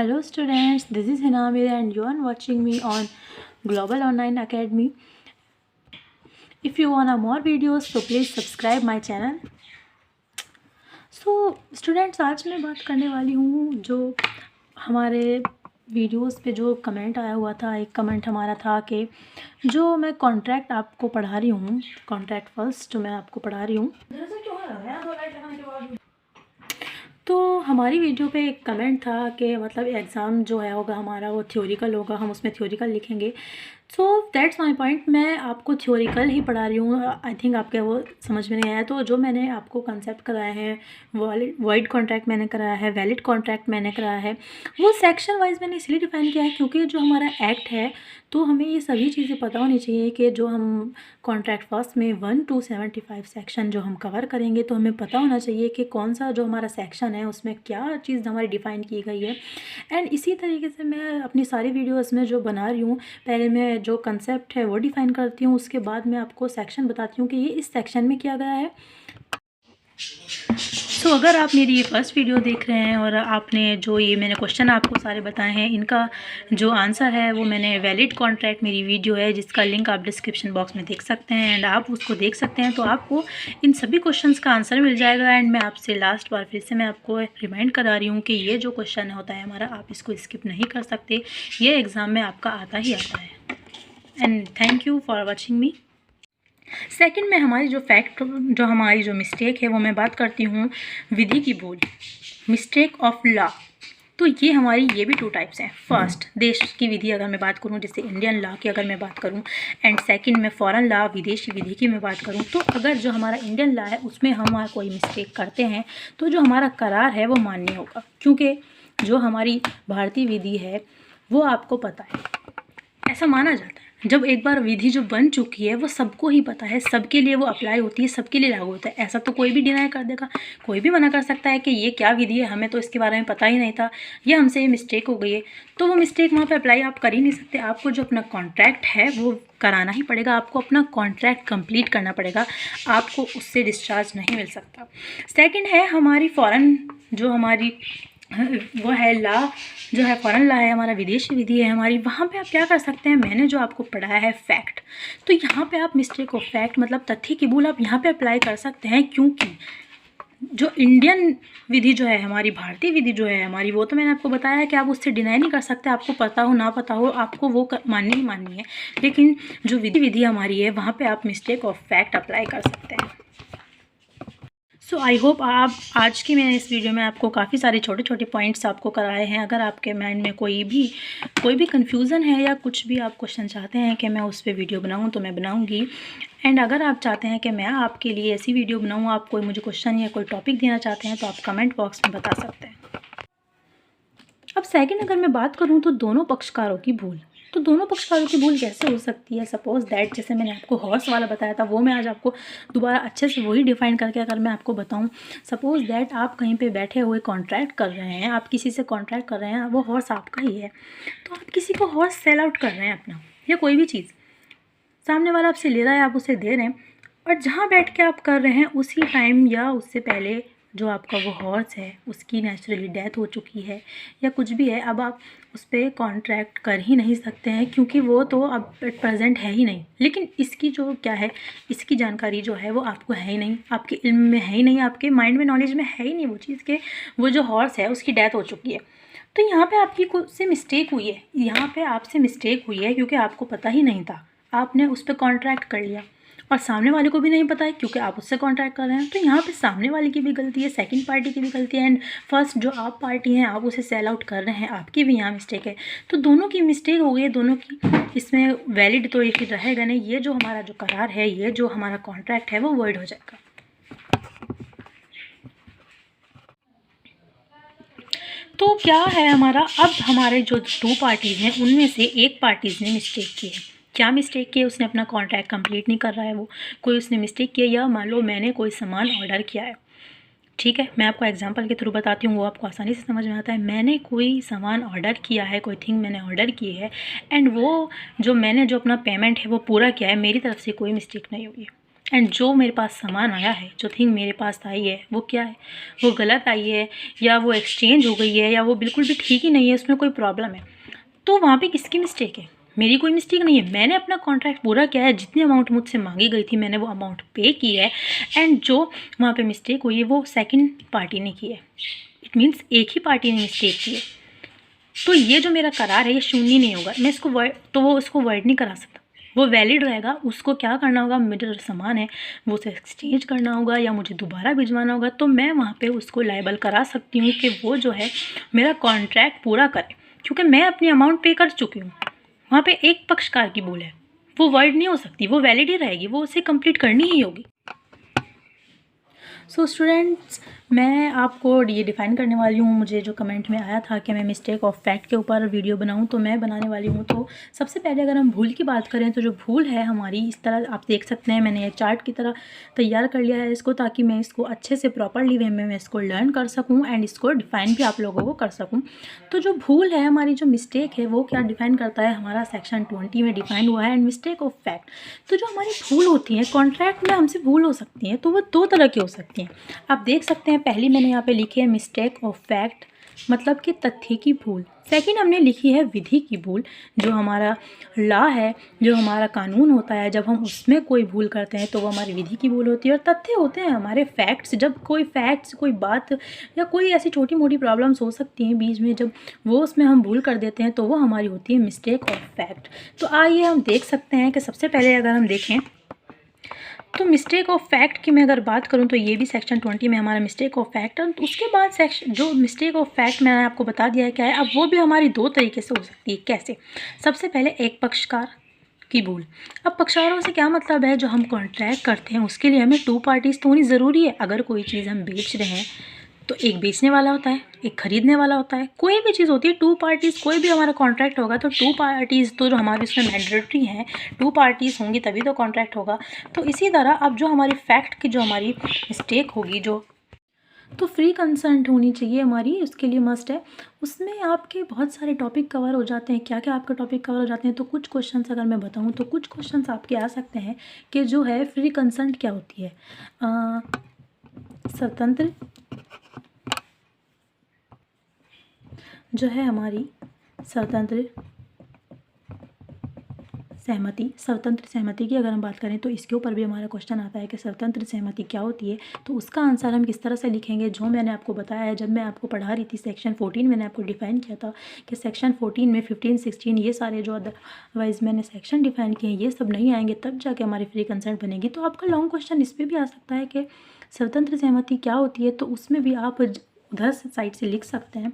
Hello students, this is Hina Amir and you are watching me on Global Online Academy. If you want more videos so please subscribe my channel. Students, आज मैं बात करने वाली हूँ जो हमारे videos पे जो कमेंट आया हुआ था। एक कमेंट हमारा था कि जो मैं कॉन्ट्रैक्ट आपको पढ़ा रही हूँ, कॉन्ट्रैक्ट फर्स्ट जो मैं आपको पढ़ा रही हूँ, तो हमारी वीडियो पे एक कमेंट था कि मतलब एग्ज़ाम जो है होगा हमारा वो थ्योरिकल होगा, हम उसमें थ्योरिकल लिखेंगे। So that's my point. मैं आपको थ्योरिकल ही पढ़ा रही हूँ। आई थिंक आपके वो समझ में नहीं आया। तो जो मैंने आपको कंसेप्ट कराया है, वॉइड कॉन्ट्रैक्ट मैंने कराया है, वैलिड कॉन्ट्रैक्ट मैंने कराया है, वो सेक्शन वाइज मैंने इसलिए डिफ़ाइन किया है क्योंकि जो हमारा एक्ट है तो हमें ये सभी चीज़ें पता होनी चाहिए कि जो हम कॉन्ट्रैक्ट फर्स्ट में 1 to 75 सेक्शन जो हम कवर करेंगे तो हमें पता होना चाहिए कि कौन सा जो हमारा सेक्शन है उसमें क्या चीज़ हमारी डिफ़ाइन की गई है। एंड इसी तरीके से मैं अपनी सारी वीडियोस में जो बना रही हूँ, पहले मैं जो कंसेप्ट है वो डिफ़ाइन करती हूँ, उसके बाद मैं आपको सेक्शन बताती हूँ कि ये इस सेक्शन में किया गया है। सो अगर आप मेरी ये फर्स्ट वीडियो देख रहे हैं और आपने जो ये मैंने क्वेश्चन आपको सारे बताए हैं, इनका जो आंसर है वो मैंने वैलिड कॉन्ट्रैक्ट मेरी वीडियो है जिसका लिंक आप डिस्क्रिप्शन बॉक्स में देख सकते हैं एंड आप उसको देख सकते हैं, तो आपको इन सभी क्वेश्चंस का आंसर मिल जाएगा। एंड मैं आपसे लास्ट बार फिर से मैं आपको रिमाइंड करा रही हूँ कि ये जो क्वेश्चन होता है हमारा, आप इसको स्किप नहीं कर सकते, ये एग्ज़ाम में आपका आता ही आता है। And thank you for watching me. Second में हमारी जो हमारी जो मिस्टेक है वो मैं बात करती हूँ विधि की भूल, मिस्टेक ऑफ लॉ। तो ये हमारी ये भी 2 टाइप्स हैं। फर्स्ट देश की विधि अगर मैं बात करूँ, जैसे इंडियन लॉ की अगर मैं बात करूँ, एंड सेकंड में फॉरेन लॉ विदेशी विधि की मैं बात करूँ। तो अगर जो हमारा इंडियन लॉ है उसमें हम कोई मिस्टेक करते हैं तो जो हमारा करार है वो मान्य होगा, क्योंकि जो हमारी भारतीय विधि है वो आपको पता है, ऐसा माना जाता है। जब एक बार विधि जो बन चुकी है वो सबको ही पता है, सबके लिए वो अप्लाई होती है, सबके लिए लागू होता है। ऐसा तो कोई भी डिनाई कर देगा, कोई भी मना कर सकता है कि ये क्या विधि है, हमें तो इसके बारे में पता ही नहीं था, ये हमसे ये मिस्टेक हो गई है। तो वो मिस्टेक वहाँ पे अप्लाई आप कर ही नहीं सकते। आपको जो अपना कॉन्ट्रैक्ट है वो कराना ही पड़ेगा, आपको अपना कॉन्ट्रैक्ट कंप्लीट करना पड़ेगा, आपको उससे डिस्चार्ज नहीं मिल सकता। सेकेंड है हमारी फॉरेन जो हमारी वो है लॉ, जो है फॉरेन लॉ है हमारा, विदेशी विधि है हमारी। वहाँ पे आप क्या कर सकते हैं, मैंने जो आपको पढ़ाया है फैक्ट, तो यहाँ पे आप मिस्टेक ऑफ फैक्ट मतलब तथ्य की भूल आप यहाँ पे अप्लाई कर सकते हैं, क्योंकि जो इंडियन विधि जो है हमारी, भारतीय विधि जो है हमारी, वो तो मैंने आपको बताया है कि आप उससे डिनाई नहीं कर सकते, आपको पता हो ना पता हो आपको वो माननी ही माननी है। लेकिन जो विधि हमारी है वहाँ पर आप मिस्टेक ऑफ फैक्ट अप्लाई कर सकते हैं। सो आई होप आप आज की मैंने इस वीडियो में आपको काफ़ी सारे छोटे छोटे पॉइंट्स आपको कराए हैं। अगर आपके माइंड में कोई भी कन्फ्यूज़न है या कुछ भी आप क्वेश्चन चाहते हैं कि मैं उस पर वीडियो बनाऊं तो मैं बनाऊंगी। एंड अगर आप चाहते हैं कि मैं आपके लिए ऐसी वीडियो बनाऊं, आप कोई मुझे क्वेश्चन या कोई टॉपिक देना चाहते हैं तो आप कमेंट बॉक्स में बता सकते हैं। अब सेकेंड अगर मैं बात करूँ तो दोनों पक्षकारों की भूल, तो दोनों पक्षकारों की भूल कैसे हो सकती है। सपोज़ दैट जैसे मैंने आपको हॉर्स वाला बताया था, वो मैं आज आपको दोबारा अच्छे से वही डिफ़ाइन करके अगर मैं आपको बताऊं। सपोज़ दैट आप कहीं पे बैठे हुए कॉन्ट्रैक्ट कर रहे हैं, आप किसी से कॉन्ट्रैक्ट कर रहे हैं, वो हॉर्स आपका ही है, तो आप किसी को हॉर्स सेल आउट कर रहे हैं अपना, या कोई भी चीज़ सामने वाला आपसे ले रहा है, आप उसे दे रहे हैं, और जहाँ बैठ के आप कर रहे हैं उसी टाइम या उससे पहले जो आपका वो हॉर्स है उसकी नेचुरली डेथ हो चुकी है या कुछ भी है, अब आप उस पर कॉन्ट्रैक्ट कर ही नहीं सकते हैं क्योंकि वो तो अब एट प्रेजेंट है ही नहीं। लेकिन इसकी जो क्या है, इसकी जानकारी जो है वो आपको है ही नहीं, आपके इल्म में है ही नहीं, आपके माइंड में नॉलेज में है ही नहीं वो चीज़ के वो जो हॉर्स है उसकी डेथ हो चुकी है। तो यहाँ पे आपकी से मिस्टेक हुई है, यहाँ पे आपसे मिस्टेक हुई है क्योंकि आपको पता ही नहीं था, आपने उस पर कॉन्ट्रैक्ट कर लिया और सामने वाले को भी नहीं पता है क्योंकि आप उससे कॉन्ट्रैक्ट कर रहे हैं। तो यहाँ पे सामने वाले की भी गलती है, सेकंड पार्टी की भी गलती है, एंड फर्स्ट जो आप पार्टी हैं आप उसे सेल आउट कर रहे हैं, आपकी भी यहाँ मिस्टेक है। तो दोनों की मिस्टेक हो गई है, दोनों की इसमें वैलिड तो ये फिर रहेगा नहीं, ये जो हमारा जो करार है, ये जो हमारा कॉन्ट्रैक्ट है वो वॉइड हो जाएगा। तो क्या है हमारा, अब हमारे जो 2 पार्टीज़ हैं उनमें से एक पार्टीज़ ने मिस्टेक की है। क्या मिस्टेक की है, उसने अपना कॉन्ट्रैक्ट कंप्लीट नहीं कर रहा है, वो कोई उसने मिस्टेक किया, या मान लो मैंने कोई सामान ऑर्डर किया है, ठीक है, मैं आपको एग्जांपल के थ्रू बताती हूँ, वो आपको आसानी से समझ में आता है। मैंने कोई सामान ऑर्डर किया है, कोई थिंग मैंने ऑर्डर की है, एंड वो जो मैंने जो अपना पेमेंट है वो पूरा किया है, मेरी तरफ से कोई मिस्टेक नहीं हुई है। एंड जो मेरे पास सामान आया है, जो थिंग मेरे पास आई है, वो क्या है, वो गलत आई है या वो एक्सचेंज हो गई है या वो बिल्कुल भी ठीक ही नहीं है, उसमें कोई प्रॉब्लम है, तो वहाँ पे किसकी मिस्टेक है? मेरी कोई मिस्टेक नहीं है। मैंने अपना कॉन्ट्रैक्ट पूरा किया है, जितनी अमाउंट मुझसे मांगी गई थी मैंने वो अमाउंट पे की है, एंड जो वहाँ पे मिस्टेक हुई है वो सेकंड पार्टी ने की है। इट मीन्स एक ही पार्टी ने मिस्टेक की है। तो ये जो मेरा करार है ये शून्य नहीं होगा, मैं इसको तो वो उसको वर्ड नहीं करा सकता, वो वैलिड रहेगा। उसको क्या करना होगा, मेरा जो सामान है वो उसे एक्सचेंज करना होगा या मुझे दोबारा भिजवाना होगा, तो मैं वहाँ पे उसको लायबल करा सकती हूँ कि वो जो है मेरा कॉन्ट्रैक्ट पूरा करे, क्योंकि मैं अपनी अमाउंट पे कर चुकी हूँ। वहाँ पे एक पक्षकार की भूल है, वो वर्ड नहीं हो सकती, वो वैलिड ही रहेगी, वो उसे कंप्लीट करनी ही होगी। सो स्टूडेंट्स, मैं आपको ये डिफ़ाइन करने वाली हूँ। मुझे जो कमेंट में आया था कि मैं मिस्टेक ऑफ फैक्ट के ऊपर वीडियो बनाऊँ, तो मैं बनाने वाली हूँ। तो सबसे पहले अगर हम भूल की बात करें तो जो भूल है हमारी, इस तरह आप देख सकते हैं, मैंने ये चार्ट की तरह तैयार कर लिया है इसको, ताकि मैं इसको अच्छे से प्रॉपरली वे में मैं इसको लर्न कर सकूँ एंड इसको डिफ़ाइन भी आप लोगों को कर सकूँ। तो जो भूल है हमारी, जो मिस्टेक है, वो क्या डिफ़ाइन करता है, हमारा सेक्शन 20 में डिफ़ाइन हुआ है। एंड मिस्टेक ऑफ फैक्ट, तो जो हमारी भूल होती है कॉन्ट्रैक्ट में, हमसे भूल हो सकती है, तो वो दो तरह की हो सकती हैं। आप देख सकते हैं, पहली मैंने यहाँ पे लिखी है मिस्टेक ऑफ फैक्ट, मतलब कि तथ्य की भूल। सेकंड हमने लिखी है विधि की भूल, जो हमारा लॉ है, जो हमारा कानून होता है, जब हम उसमें कोई भूल करते हैं तो वो हमारी विधि की भूल होती है। और तथ्य होते हैं हमारे फैक्ट्स, जब कोई फैक्ट्स, कोई बात या कोई ऐसी छोटी मोटी प्रॉब्लम्स हो सकती हैं बीच में, जब वो उसमें हम भूल कर देते हैं तो वो हमारी होती है मिस्टेक ऑफ फैक्ट। तो आइए हम देख सकते हैं कि सबसे पहले अगर हम देखें तो मिस्टेक ऑफ फैक्ट की मैं अगर बात करूं तो ये भी सेक्शन 20 में हमारा मिस्टेक ऑफ फैक्ट है। तो उसके बाद सेक्शन जो मिस्टेक ऑफ फैक्ट मैंने आपको बता दिया है क्या है। अब वो भी हमारी दो तरीके से हो सकती है। कैसे? सबसे पहले एक पक्षकार की भूल। अब पक्षकारों से क्या मतलब है, जो हम कॉन्ट्रैक्ट करते हैं उसके लिए हमें 2 पार्टीज़ तो होनी ज़रूरी है। अगर कोई चीज़ हम बेच रहे हैं तो एक बेचने वाला होता है, एक खरीदने वाला होता है। कोई भी चीज़ होती है 2 पार्टीज़, कोई भी हमारा कॉन्ट्रैक्ट होगा तो 2 पार्टीज़ तो जो हमारे उसमें मैंडेटरी हैं, 2 पार्टीज़ होंगी तभी तो कॉन्ट्रैक्ट होगा। तो इसी तरह अब जो हमारी फैक्ट की जो हमारी मिस्टेक होगी, जो तो फ्री कंसेंट होनी चाहिए हमारी, उसके लिए मस्ट है। उसमें आपके बहुत सारे टॉपिक कवर हो जाते हैं। क्या क्या आपके टॉपिक कवर हो जाते हैं, तो कुछ क्वेश्चंस अगर मैं बताऊं तो कुछ क्वेश्चंस आपके आ सकते हैं कि जो है फ्री कंसेंट क्या होती है। स्वतंत्र जो है हमारी स्वतंत्र सहमति की अगर हम बात करें तो इसके ऊपर भी हमारा क्वेश्चन आता है कि स्वतंत्र सहमति क्या होती है। तो उसका आंसर हम किस तरह से लिखेंगे, जो मैंने आपको बताया है जब मैं आपको पढ़ा रही थी सेक्शन 14, मैंने आपको डिफ़ाइन किया था कि सेक्शन 14 में 15, 16 ये सारे जो अदरवाइज़ मैंने सेक्शन डिफ़ाइन किए हैं ये सब नहीं आएंगे, तब जाके हमारी फ्री कंसेंट बनेगी। तो आपका लॉन्ग क्वेश्चन इस पर भी आ सकता है कि स्वतंत्र सहमति क्या होती है, तो उसमें भी आप उधर साइड से लिख सकते हैं।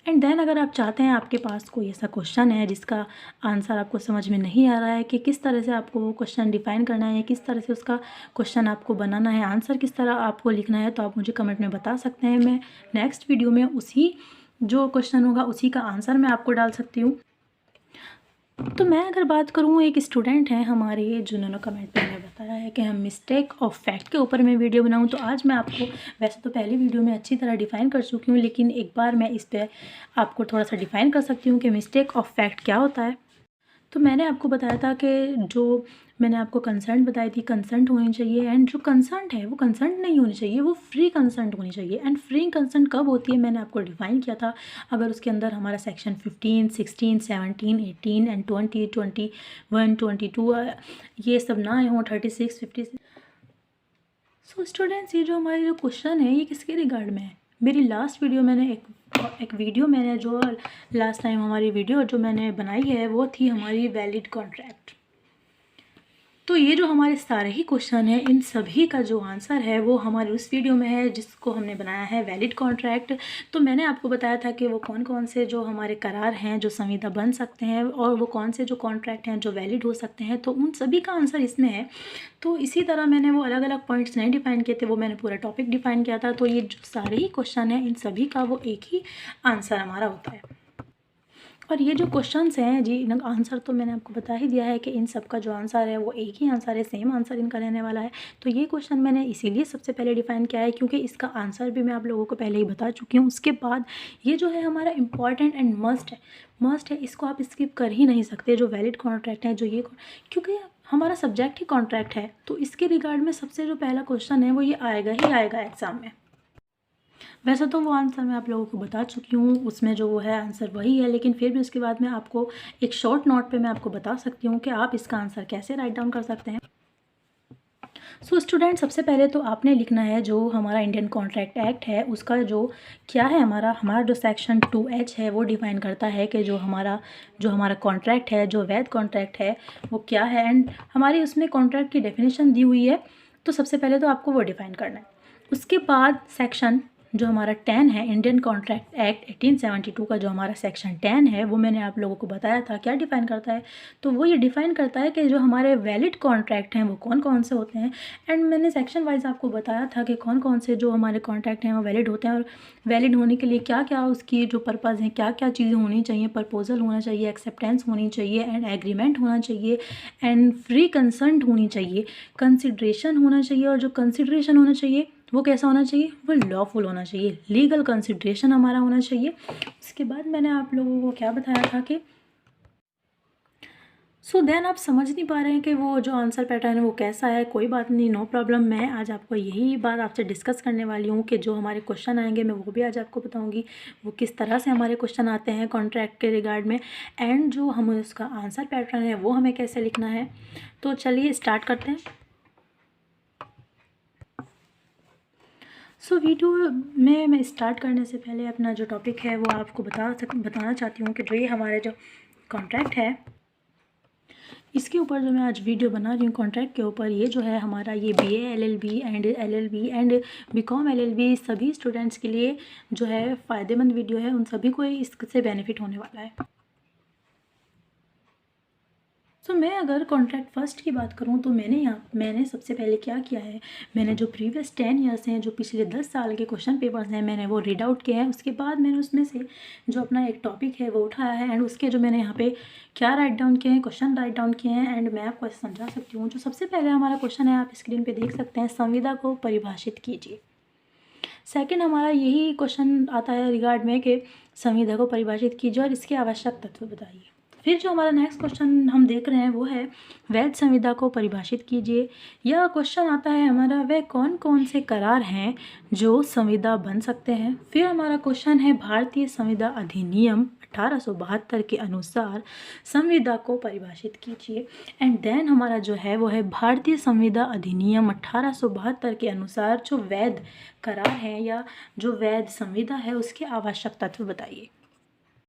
एंड देन अगर आप चाहते हैं, आपके पास कोई ऐसा क्वेश्चन है जिसका आंसर आपको समझ में नहीं आ रहा है कि किस तरह से आपको वो क्वेश्चन डिफ़ाइन करना है या किस तरह से उसका क्वेश्चन आपको बनाना है, आंसर किस तरह आपको लिखना है, तो आप मुझे कमेंट में बता सकते हैं। मैं नेक्स्ट वीडियो में उसी जो क्वेश्चन होगा उसी का आंसर मैं आपको डाल सकती हूँ। तो मैं अगर बात करूँ, एक स्टूडेंट हैं हमारे जिन्होंने कमेंट में बताया है कि हम मिस्टेक ऑफ फैक्ट के ऊपर मैं वीडियो बनाऊँ। तो आज मैं आपको, वैसे तो पहली वीडियो में अच्छी तरह डिफ़ाइन कर चुकी हूँ, लेकिन एक बार मैं इस पर आपको थोड़ा सा डिफ़ाइन कर सकती हूँ कि मिस्टेक ऑफ फैक्ट क्या होता है। तो मैंने आपको बताया था कि जो मैंने आपको कंसेंट बताई थी, कंसेंट होनी चाहिए। एंड जो कंसेंट है वो कंसेंट नहीं होनी चाहिए, वो फ्री कंसेंट होनी चाहिए। एंड फ्री कंसेंट कब होती है, मैंने आपको डिफ़ाइन किया था, अगर उसके अंदर हमारा सेक्शन 15, 16, 17, 18 एंड 20, 21, 22 ये सब ना हो, 36, 56। सो स्टूडेंट्स, ये जो हमारे जो क्वेश्चन है ये किसके रिगार्ड में है। मेरी लास्ट वीडियो मैंने एक वीडियो मैंने जो लास्ट टाइम हमारी वीडियो जो मैंने बनाई है वो थी हमारी वैलिड कॉन्ट्रैक्ट। तो ये जो हमारे सारे ही क्वेश्चन हैं, इन सभी का जो आंसर है वो हमारे उस वीडियो में है जिसको हमने बनाया है वैलिड कॉन्ट्रैक्ट। तो मैंने आपको बताया था कि वो कौन कौन से जो हमारे करार हैं जो संविदा बन सकते हैं, और वो कौन से जो कॉन्ट्रैक्ट हैं जो वैलिड हो सकते हैं, तो उन सभी का आंसर इसमें है। तो इसी तरह मैंने वो अलग अलग पॉइंट्स नहीं डिफ़ाइन किए थे, वो मैंने पूरा टॉपिक डिफ़ाइन किया था। तो ये जो सारे ही क्वेश्चन हैं इन सभी का वो एक ही आंसर हमारा होता है। और ये जो क्वेश्चंस हैं जी, इनका आंसर तो मैंने आपको बता ही दिया है कि इन सब का जो आंसर है वो एक ही आंसर है, सेम आंसर इनका रहने वाला है। तो ये क्वेश्चन मैंने इसीलिए सबसे पहले डिफ़ाइन किया है क्योंकि इसका आंसर भी मैं आप लोगों को पहले ही बता चुकी हूँ। उसके बाद ये जो है हमारा इम्पॉर्टेंट एंड मस्ट है, इसको आप स्किप कर ही नहीं सकते। जो वैलिड कॉन्ट्रैक्ट है, जो ये, क्योंकि हमारा सब्जेक्ट ही कॉन्ट्रैक्ट है, तो इसके रिगार्ड में सबसे जो पहला क्वेश्चन है वो ये आएगा ही आएगा एग्ज़ाम में। वैसे तो वो आंसर मैं आप लोगों को बता चुकी हूँ, उसमें जो वो है आंसर वही है, लेकिन फिर भी उसके बाद में आपको एक शॉर्ट नोट पे मैं आपको बता सकती हूँ कि आप इसका आंसर कैसे राइट डाउन कर सकते हैं। सो स्टूडेंट, सबसे पहले तो आपने लिखना है जो हमारा इंडियन कॉन्ट्रैक्ट एक्ट है उसका जो क्या है, हमारा जो सेक्शन 2H है वो डिफ़ाइन करता है कि जो हमारा कॉन्ट्रैक्ट है, जो वैध कॉन्ट्रैक्ट है वो क्या है, एंड हमारी उसमें कॉन्ट्रैक्ट की डेफिनेशन दी हुई है। तो सबसे पहले तो आपको वो डिफ़ाइन करना है। उसके बाद सेक्शन जो हमारा 10 है, इंडियन कॉन्ट्रैक्ट एक्ट 1872 का जो हमारा सेक्शन 10 है वो मैंने आप लोगों को बताया था क्या डिफ़ाइन करता है। तो वो ये डिफ़ाइन करता है कि जो हमारे वैलिड कॉन्ट्रैक्ट हैं वो कौन कौन से होते हैं, एंड मैंने सेक्शन वाइज आपको बताया था कि कौन कौन से जो हमारे कॉन्ट्रैक्ट हैं वो वैलिड होते हैं, और वैलिड होने के लिए क्या क्या उसकी जो पर्पज़ हैं, क्या क्या चीज़ें होनी चाहिए। प्रपोजल होना चाहिए, एक्सेप्टेंस होनी चाहिए, एंड एग्रीमेंट होना चाहिए, एंड फ्री कंसेंट होनी चाहिए, कंसिड्रेशन होना चाहिए, और जो कंसिड्रेशन होना चाहिए वो कैसा होना चाहिए, वो लॉफुल होना चाहिए, लीगल कंसिड्रेशन हमारा होना चाहिए। उसके बाद मैंने आप लोगों को क्या बताया था कि देन आप समझ नहीं पा रहे हैं कि वो जो आंसर पैटर्न है वो कैसा है। कोई बात नहीं, नो प्रॉब्लम। मैं आज आपको यही बात आपसे डिस्कस करने वाली हूँ कि जो हमारे क्वेश्चन आएंगे मैं वो भी आज आपको बताऊँगी वो किस तरह से हमारे क्वेश्चन आते हैं कॉन्ट्रैक्ट के रिगार्ड में, एंड जो हमें उसका आंसर पैटर्न है वो हमें कैसे लिखना है। तो चलिए स्टार्ट करते हैं। वीडियो में मैं स्टार्ट करने से पहले अपना जो टॉपिक है वो आपको बताना चाहती हूँ कि जो ये हमारे जो कॉन्ट्रैक्ट है इसके ऊपर जो मैं आज वीडियो बना रही हूँ कॉन्ट्रैक्ट के ऊपर, ये जो है हमारा ये BA LLB and LLB and BCom LLB सभी स्टूडेंट्स के लिए जो है फ़ायदेमंद वीडियो है, उन सभी को इससे बेनिफिट होने वाला है। मैं अगर कॉन्ट्रैक्ट फर्स्ट की बात करूं तो मैंने सबसे पहले क्या किया है, मैंने जो प्रीवियस 10 ईयर्स हैं, जो पिछले 10 साल के क्वेश्चन पेपर्स हैं, मैंने वो रीड आउट किए हैं। उसके बाद मैंने उसमें से जो अपना एक टॉपिक है वो उठाया है, एंड उसके जो मैंने यहाँ पे क्या राइट डाउन किए हैं, क्वेश्चन राइट डाउन किए हैं, एंड मैं आपको ऐसे समझा सकती हूँ। जो सबसे पहले हमारा क्वेश्चन है आप स्क्रीन पर देख सकते हैं, संविदा को परिभाषित कीजिए। सेकेंड हमारा यही क्वेश्चन आता है रिगार्ड में कि संविदा को परिभाषित कीजिए और इसके आवश्यक तत्व बताइए। फिर जो हमारा नेक्स्ट क्वेश्चन हम देख रहे हैं वो है वैध संविदा को परिभाषित कीजिए। यह क्वेश्चन आता है हमारा वह कौन कौन से करार हैं जो संविदा बन सकते हैं। फिर हमारा क्वेश्चन है भारतीय संविदा अधिनियम 1872 के अनुसार संविदा को परिभाषित कीजिए। एंड देन हमारा जो है वो है भारतीय संविदा अधिनियम 1872 के अनुसार जो वैध करार है या जो वैध संविदा है उसके आवश्यक तत्व बताइए।